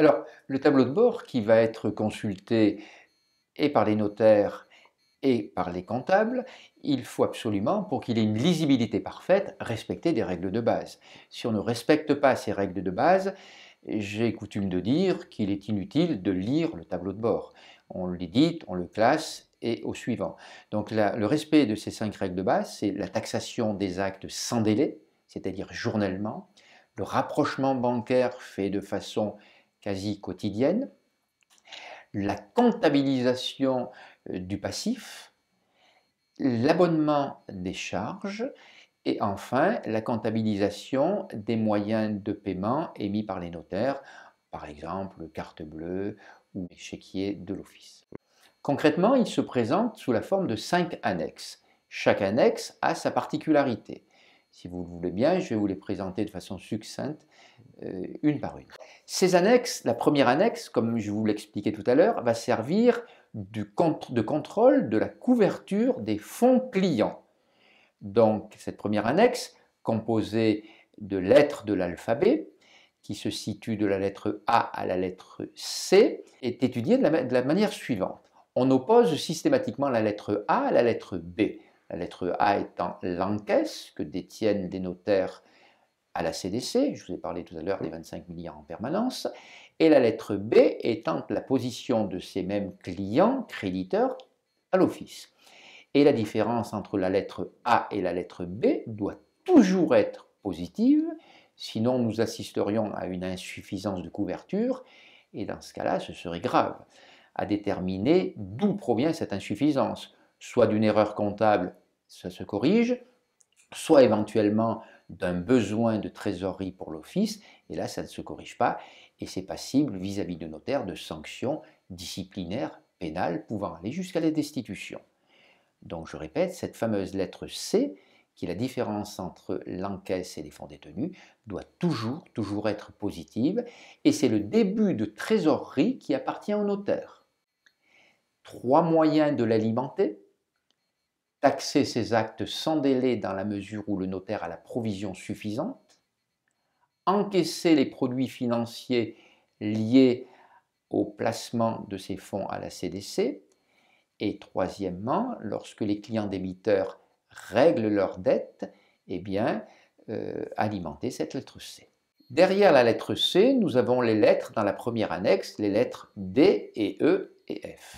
Alors, le tableau de bord qui va être consulté et par les notaires et par les comptables, il faut absolument, pour qu'il ait une lisibilité parfaite, respecter des règles de base. Si on ne respecte pas ces règles de base, j'ai coutume de dire qu'il est inutile de lire le tableau de bord. On l'édite, on le classe et au suivant. Donc le respect de ces 5 règles de base, c'est la taxation des actes sans délai, c'est-à-dire journellement, le rapprochement bancaire fait de façon quasi quotidienne, la comptabilisation du passif, l'abonnement des charges et enfin la comptabilisation des moyens de paiement émis par les notaires, par exemple carte bleue ou chéquier de l'office. Concrètement, il se présente sous la forme de 5 annexes. Chaque annexe a sa particularité. Si vous le voulez bien, je vais vous les présenter de façon succincte, une par une. Ces annexes, la première annexe, comme je vous l'expliquais tout à l'heure, va servir de contrôle de la couverture des fonds clients. Donc, cette première annexe, composée de lettres de l'alphabet, qui se situe de la lettre A à la lettre C, est étudiée de la manière suivante. On oppose systématiquement la lettre A à la lettre B. La lettre A étant l'encaisse que détiennent des notaires à la CDC, je vous ai parlé tout à l'heure des 25 milliards en permanence, et la lettre B étant la position de ces mêmes clients, créditeurs, à l'office. Et la différence entre la lettre A et la lettre B doit toujours être positive, sinon nous assisterions à une insuffisance de couverture, et dans ce cas-là, ce serait grave. À déterminer d'où provient cette insuffisance, soit d'une erreur comptable, ça se corrige, soit éventuellement d'un besoin de trésorerie pour l'office, et là ça ne se corrige pas, et c'est passible vis-à-vis de notaires de sanctions disciplinaires pénales pouvant aller jusqu'à la destitution. Donc je répète, cette fameuse lettre C, qui est la différence entre l'encaisse et les fonds détenus, doit toujours être positive, et c'est le début de trésorerie qui appartient au notaire. 3 moyens de l'alimenter: taxer ces actes sans délai dans la mesure où le notaire a la provision suffisante, encaisser les produits financiers liés au placement de ces fonds à la CDC, et troisièmement, lorsque les clients débiteurs règlent leurs dettes, eh bien, alimenter cette lettre C. Derrière la lettre C, nous avons les lettres dans la première annexe, les lettres D et E et F.